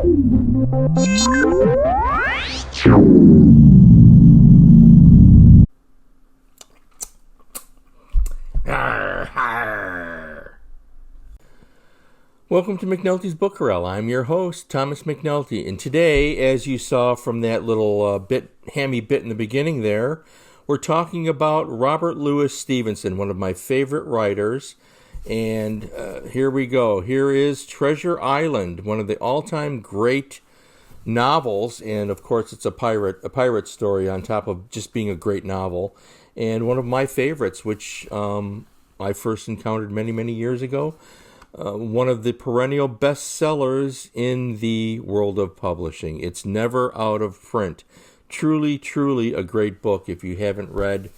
Welcome to McNulty's Book Corral. I'm your host, Thomas McNulty, and today, as you saw from that little hammy bit in the beginning there, we're talking about Robert Louis Stevenson, one of my favorite writers, and here we go. Here is Treasure Island, one of the all-time great novels, and of course it's a pirate story on top of just being a great novel, and one of my favorites, which I first encountered many years ago. One of the perennial bestsellers in the world of publishing. It's never out of print. Truly a great book. If you haven't read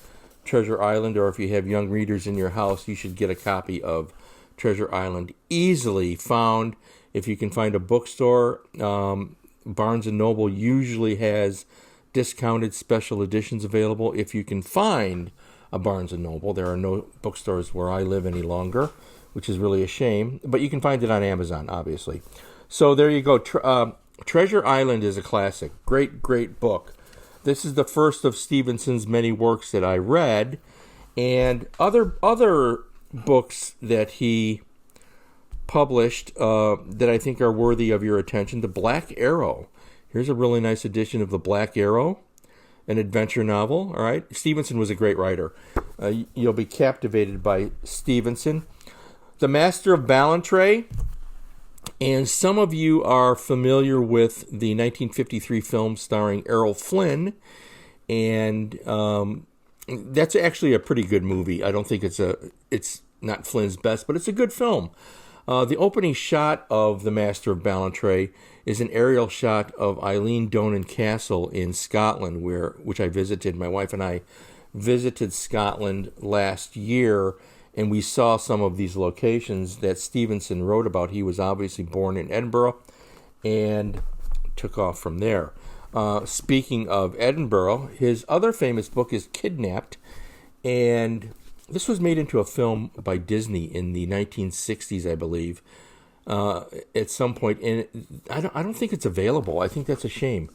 Treasure Island, or if you have young readers in your house, you should get a copy of Treasure Island. Easily found if you can find a bookstore. Barnes & Noble usually has discounted special editions available. If you can find a Barnes & Noble, there are no bookstores where I live any longer, which is really a shame, but you can find it on Amazon, obviously. So there you go. Treasure Island is a classic. Great book. This is the first of Stevenson's many works that I read, and other books that he published that I think are worthy of your attention. The Black Arrow. Here's a really nice edition of The Black Arrow, an adventure novel. All right, Stevenson was a great writer. You'll be captivated by Stevenson. The Master of Ballantrae, and some of you are familiar with the 1953 film starring Errol Flynn, and that's actually a pretty good movie. I don't think it's not Flynn's best, but it's a good film. The opening shot of The Master of Ballantrae is an aerial shot of Eilean Donan Castle in Scotland, which I visited. My wife and I visited Scotland last year, and we saw some of these locations that Stevenson wrote about. He was obviously born in Edinburgh and took off from there. Speaking of Edinburgh, his other famous book is Kidnapped, and this was made into a film by Disney in the 1960s, I believe, at some point. And I don't think it's available. I think that's a shame.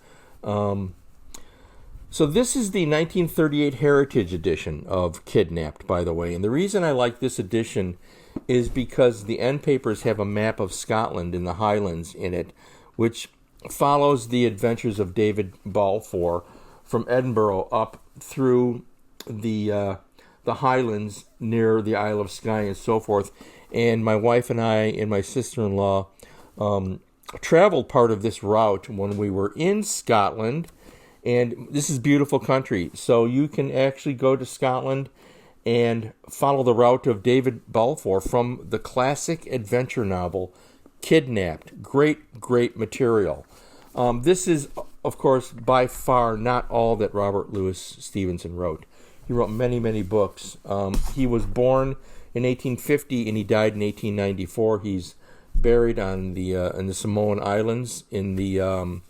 So this is the 1938 Heritage edition of Kidnapped, by the way. And the reason I like this edition is because the end papers have a map of Scotland in the Highlands in it, which follows the adventures of David Balfour from Edinburgh up through the Highlands near the Isle of Skye and so forth. And my wife and I and my sister-in-law traveled part of this route when we were in Scotland. And this is beautiful country, so you can actually go to Scotland and follow the route of David Balfour from the classic adventure novel Kidnapped. Great material. This is, of course, by far not all that Robert Louis Stevenson wrote. He wrote many books. He was born in 1850 and he died in 1894. He's buried on in the Samoan Islands in the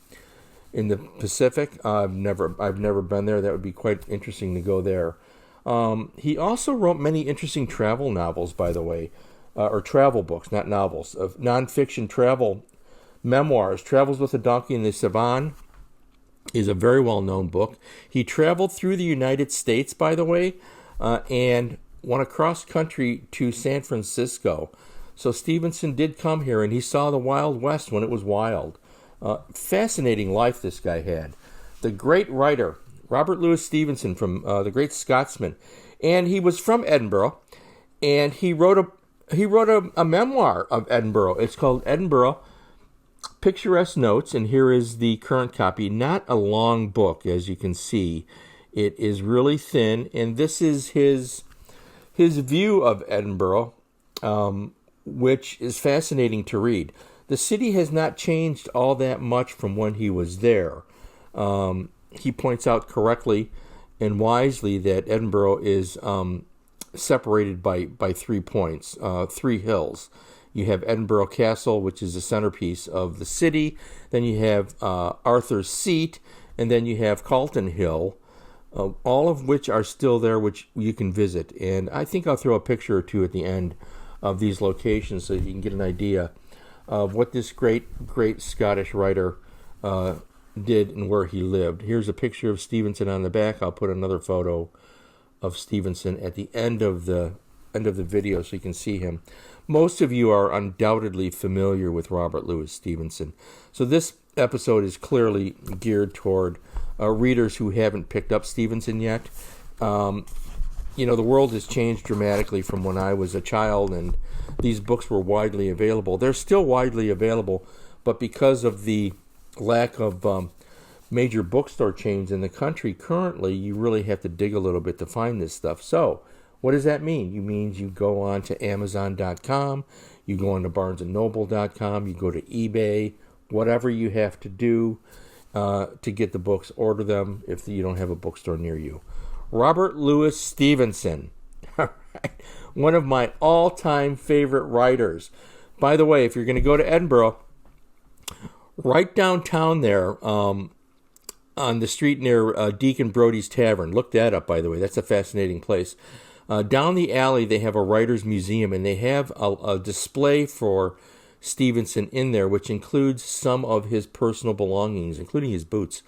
Pacific. I've never been there. That would be quite interesting to go there. He also wrote many interesting travel novels, by the way, or travel books, not novels, of nonfiction travel memoirs. Travels with a Donkey in the Savane is a very well-known book. He traveled through the United States, by the way, and went across country to San Francisco. So Stevenson did come here, and he saw the Wild West when it was wild. Fascinating life this guy had. The great writer, Robert Louis Stevenson, from the great Scotsman, and he was from Edinburgh, and he wrote a memoir of Edinburgh. It's called Edinburgh, Picturesque Notes, and here is the current copy. Not a long book, as you can see. It is really thin, and this is his view of Edinburgh, which is fascinating to read. The city has not changed all that much from when he was there. He points out correctly and wisely that Edinburgh is separated by 3 points, 3 hills. You have Edinburgh Castle, which is the centerpiece of the city. Then you have Arthur's Seat, and then you have Calton Hill, all of which are still there, which you can visit. And I think I'll throw a picture or two at the end of these locations so you can get an idea. of what this great Scottish writer did and where he lived. Here's a picture of Stevenson on the back. I'll put another photo of Stevenson at the end of the video so you can see him. Most of you are undoubtedly familiar with Robert Louis Stevenson. So this episode is clearly geared toward readers who haven't picked up Stevenson yet. The world has changed dramatically from when I was a child and these books were widely available. They're still widely available, but because of the lack of major bookstore chains in the country currently, you really have to dig a little bit to find this stuff. So what does that mean? It means you go on to Amazon.com, you go on to BarnesandNoble.com, you go to eBay, whatever you have to do to get the books, order them if you don't have a bookstore near you. Robert Louis Stevenson, one of my all-time favorite writers. By the way, if you're going to go to Edinburgh, right downtown there, on the street near Deacon Brodie's Tavern, look that up, by the way. That's a fascinating place. Down the alley, they have a writer's museum, and they have a display for Stevenson in there, which includes some of his personal belongings, including his boots.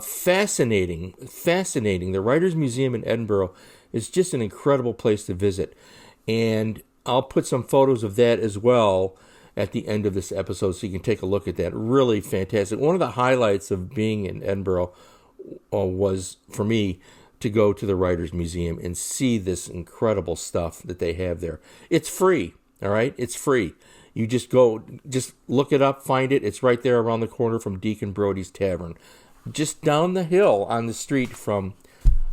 Fascinating. The Writers' Museum in Edinburgh is just an incredible place to visit. And I'll put some photos of that as well at the end of this episode so you can take a look at that. Really fantastic. One of the highlights of being in Edinburgh was, for me, to go to the Writers' Museum and see this incredible stuff that they have there. It's free, all right? It's free. You just look it up, find it. It's right there around the corner from Deacon Brodie's Tavern, just down the hill on the street from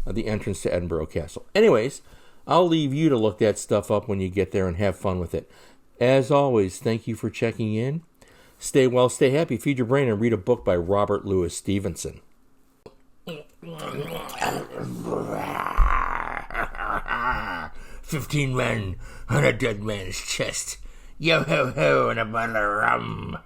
the entrance to Edinburgh Castle. Anyways, I'll leave you to look that stuff up when you get there and have fun with it. As always, thank you for checking in. Stay well, stay happy, feed your brain, and read a book by Robert Louis Stevenson. 15 men on a dead man's chest. Yo ho ho and a bottle of rum.